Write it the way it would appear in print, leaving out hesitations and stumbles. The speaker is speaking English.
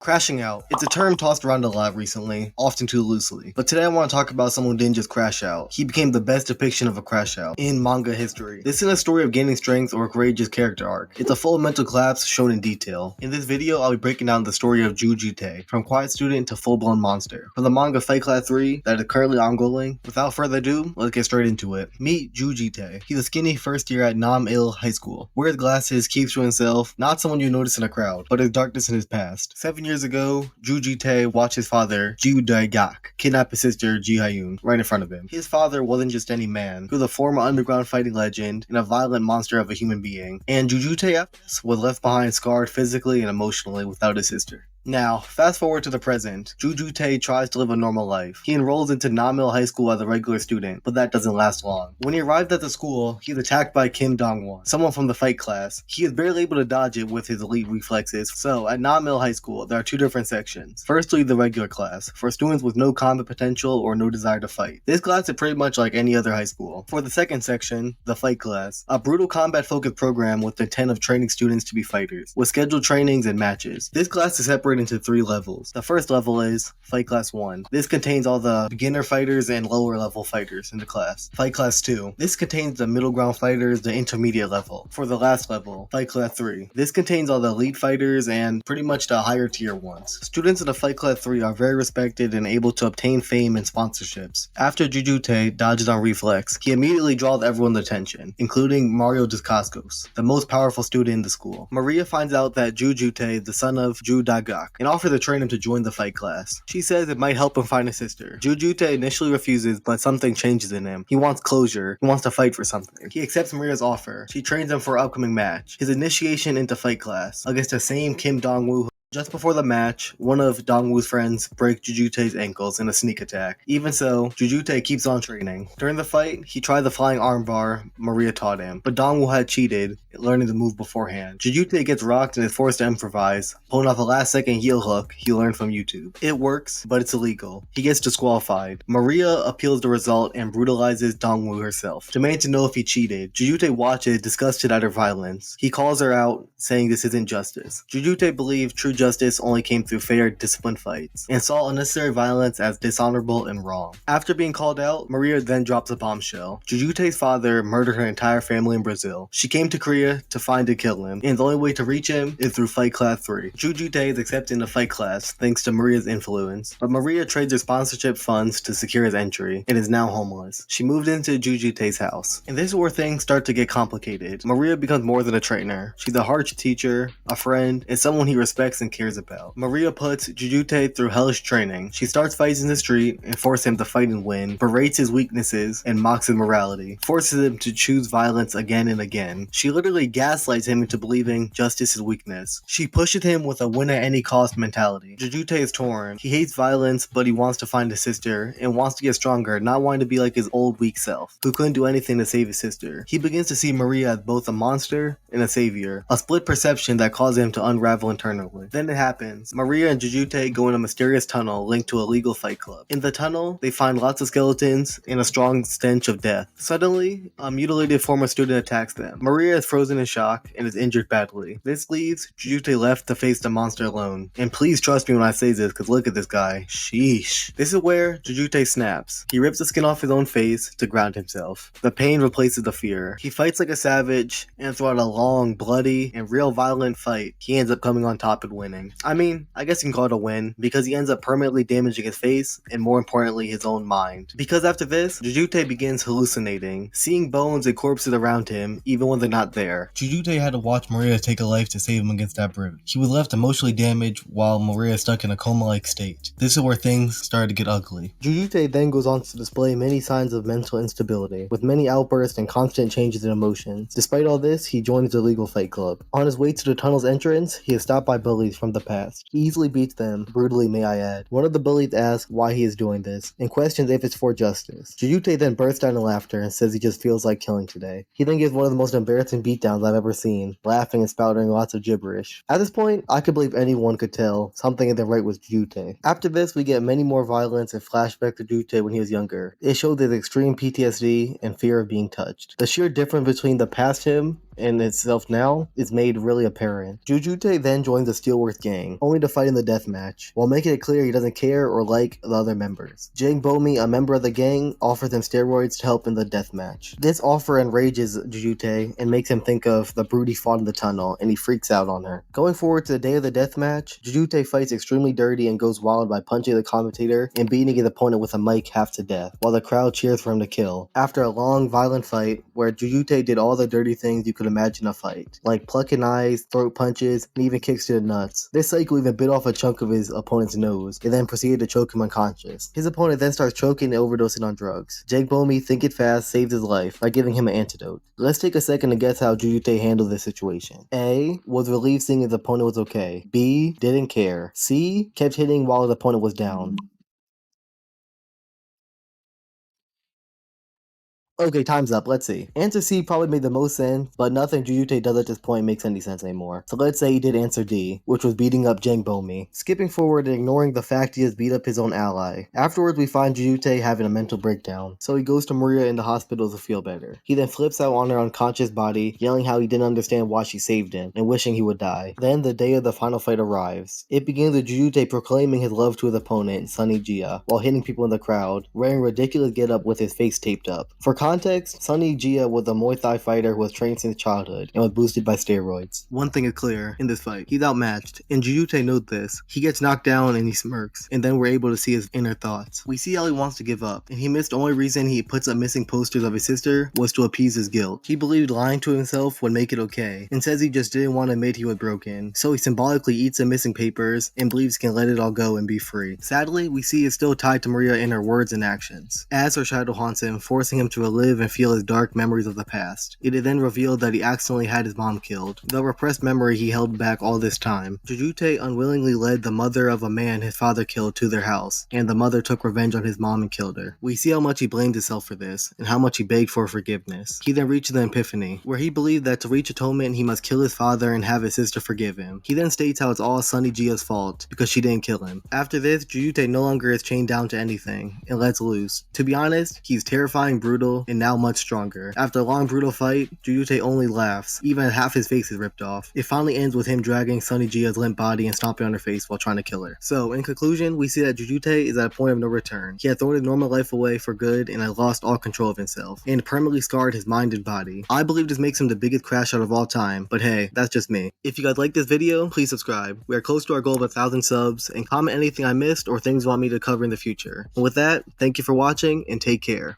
Crashing out. It's a term tossed around a lot recently, often too loosely. But today I want to talk about someone who didn't just crash out. He became the best depiction of a crash out in manga history. This isn't a story of gaining strength or a courageous character arc. It's a full mental collapse shown in detail. In this video, I'll be breaking down the story of Jiu Ji-Tae, from quiet student to full-blown monster. From the manga Fight Class 3 that is currently ongoing. Without further ado, let's get straight into it. Meet Jiu Ji-Tae. He's a skinny first year at Nam-Il High School. Wears glasses, keeps to himself, not someone you notice in a crowd, but his darkness in his past. 7 years ago, Jiu Ji-Tae watched his father, Jiu Ji-Tae, kidnap his sister, Ji Hyun, right in front of him. His father wasn't just any man. He was a former underground fighting legend and a violent monster of a human being. And Jiu Ji-Tae was left behind scarred physically and emotionally without his sister. Now, fast forward to the present. Jiu Ji-Tae tries to live a normal life. He enrolls into Nam-Il High School as a regular student, but that doesn't last long. When he arrived at the school, he's attacked by Kim Dong-won, someone from the fight class. He is barely able to dodge it with his elite reflexes. So, at Nam-Il High School, there are two different sections. Firstly, the regular class, for students with no combat potential or no desire to fight. This class is pretty much like any other high school. For the second section, the fight class, a brutal combat-focused program with the intent of training students to be fighters, with scheduled trainings and matches. This class is separated into three levels. The first level is Fight Class 1. This contains all the beginner fighters and lower level fighters in the class. Fight Class 2. This contains the middle ground fighters, the intermediate level. For the last level, Fight Class 3. This contains all the elite fighters and pretty much the higher tier ones. Students in the Fight Class 3 are very respected and able to obtain fame and sponsorships. After Jiu Ji-Tae dodges on reflex, he immediately draws everyone's attention, including Mario Dacascos, the most powerful student in the school. Maria finds out that Jiu Ji-Tae is the son of Jiu Ji-Tae and offers to train him to join the fight class. She says it might help him find a sister. Jiu Ji-Tae initially refuses, but something changes in him. He wants closure. He wants to fight for something. He accepts Maria's offer. She trains him for an upcoming match, his initiation into fight class, against the same Kim Dong-woo. Just before the match, one of Dong-woo's friends breaks Jiu Ji-Tae's ankles in a sneak attack. Even so, Jiu Ji-Tae keeps on training. During the fight, he tried the flying armbar Maria taught him, but Dong-woo had cheated, learning the move beforehand. Jiu Ji-Tae gets rocked and is forced to improvise, pulling off a last-second heel hook he learned from YouTube. It works, but it's illegal. He gets disqualified. Maria appeals the result and brutalizes Dong-woo herself, demanding to know if he cheated. Jiu Ji-Tae watches, disgusted at her violence. He calls her out, saying this isn't justice. Jiu Ji-Tae believes true justice only came through fair, disciplined fights, and saw unnecessary violence as dishonorable and wrong. After being called out, Maria then drops a bombshell. Jiu Ji-Tae's father murdered her entire family in Brazil. She came to Korea to find and kill him, and the only way to reach him is through Fight Class 3. Jiu Ji-Tae is accepted in the fight class thanks to Maria's influence, but Maria trades her sponsorship funds to secure his entry, and is now homeless. She moved into Jiu Ji-Tae's house, and this is where things start to get complicated. Maria becomes more than a trainer. She's a harsh teacher, a friend, and someone he respects and cares about. Maria puts Jiu Ji-Tae through hellish training. She starts fights in the street and forces him to fight and win, berates his weaknesses, and mocks his morality, forces him to choose violence again and again. She literally gaslights him into believing justice is weakness. She pushes him with a win-at-any-cost mentality. Jiu Ji-Tae is torn. He hates violence, but he wants to find his sister, and wants to get stronger, not wanting to be like his old weak self, who couldn't do anything to save his sister. He begins to see Maria as both a monster and a savior, a split perception that causes him to unravel internally. Then it happens. Maria and Jiu Ji-Tae go in a mysterious tunnel linked to a legal fight club. In the tunnel, they find lots of skeletons and a strong stench of death. Suddenly, a mutilated former student attacks them. Maria is frozen in shock and is injured badly. This leaves Jiu Ji-Tae left to face the monster alone. And please trust me when I say this, because look at this guy. Sheesh. This is where Jiu Ji-Tae snaps. He rips the skin off his own face to ground himself. The pain replaces the fear. He fights like a savage, and throughout a long, bloody, and real violent fight, he ends up coming on top and winning. I mean, I guess you can call it a win, because he ends up permanently damaging his face, and more importantly, his own mind. Because after this, Jiu Ji-Tae begins hallucinating, seeing bones and corpses around him, even when they're not there. Jiu Ji-Tae had to watch Maria take a life to save him against that brute. He was left emotionally damaged, while Maria stuck in a coma-like state. This is where things started to get ugly. Jiu Ji-Tae then goes on to display many signs of mental instability, with many outbursts and constant changes in emotions. Despite all this, he joins the legal fight club. On his way to the tunnel's entrance, he is stopped by bullies from the past. He easily beats them, brutally may I add. One of the bullies asks why he is doing this, and questions if it's for justice. Jiu Ji-Tae then bursts out in laughter and says he just feels like killing today. He then gives one of the most embarrassing beatdowns I've ever seen, laughing and spouting lots of gibberish. At this point, I could believe anyone could tell something isn't right with Jiu Ji-Tae. After this, we get many more violence and flashbacks to Jiu Ji-Tae when he was younger. It showed his extreme PTSD and fear of being touched. The sheer difference between the past him in itself now is made really apparent. Jiu Ji-Tae then joins the Steelworth gang, only to fight in the deathmatch, while making it clear he doesn't care or like the other members. Jang Bomi, a member of the gang, offers him steroids to help in the deathmatch. This offer enrages Jiu Ji-Tae and makes him think of the brute he fought in the tunnel, and he freaks out on her. Going forward to the day of the deathmatch, Jiu Ji-Tae fights extremely dirty and goes wild by punching the commentator and beating his opponent with a mic half to death, while the crowd cheers for him to kill. After a long, violent fight, where Jiu Ji-Tae did all the dirty things you could imagine a fight, like plucking eyes, throat punches, and even kicks to the nuts. This cycle even bit off a chunk of his opponent's nose, and then proceeded to choke him unconscious. His opponent then starts choking and overdosing on drugs. Jake Bomi, thinking fast, saves his life by giving him an antidote. Let's take a second to guess how Jiu Ji-Tae handled this situation. A. Was relieved seeing his opponent was okay. B. Didn't care. C. Kept hitting while his opponent was down. Okay, time's up. Let's see. Answer C probably made the most sense, but nothing Jiu Ji-Tae does at this point makes any sense anymore. So let's say he did answer D, which was beating up Jang Bomi. Skipping forward and ignoring the fact he has beat up his own ally. Afterwards, we find Jiu Ji-Tae having a mental breakdown, so he goes to Maria in the hospital to feel better. He then flips out on her unconscious body, yelling how he didn't understand why she saved him, and wishing he would die. Then the day of the final fight arrives. It begins with Jiu Ji-Tae proclaiming his love to his opponent, Sunny Gia, while hitting people in the crowd, wearing ridiculous get-up with his face taped up. For context, Sunny Gia was a Muay Thai fighter who was trained since childhood and was boosted by steroids. One thing is clear in this fight, he's outmatched, and Jiu Ji-Tae knows this. He gets knocked down and he smirks, and then we're able to see his inner thoughts. We see how he wants to give up, and he missed the only reason he puts up missing posters of his sister was to appease his guilt. He believed lying to himself would make it okay, and says he just didn't want to admit he was broken, so he symbolically eats the missing papers and believes he can let it all go and be free. Sadly, we see he's still tied to Maria in her words and actions, as her shadow haunts him, forcing him to relive and feel his dark memories of the past. It is then revealed that he accidentally had his mom killed, the repressed memory he held back all this time. Jiu Ji-Tae unwillingly led the mother of a man his father killed to their house, and the mother took revenge on his mom and killed her. We see how much he blamed himself for this, and how much he begged for forgiveness. He then reaches the epiphany, where he believed that to reach atonement he must kill his father and have his sister forgive him. He then states how it's all Sunny Gia's fault, because she didn't kill him. After this, Jiu Ji-Tae no longer is chained down to anything, and lets loose. To be honest, he's terrifying, brutal, and now much stronger. After a long brutal fight, Jiu Ji-Tae only laughs, even as half his face is ripped off. It finally ends with him dragging Sunny Gia's limp body and stomping on her face while trying to kill her. So, in conclusion, we see that Jiu Ji-Tae is at a point of no return. He had thrown his normal life away for good and had lost all control of himself, and permanently scarred his mind and body. I believe this makes him the biggest crash out of all time, but hey, that's just me. If you guys like this video, please subscribe. We are close to our goal of 1,000 subs, and comment anything I missed or things you want me to cover in the future. And with that, thank you for watching, and take care.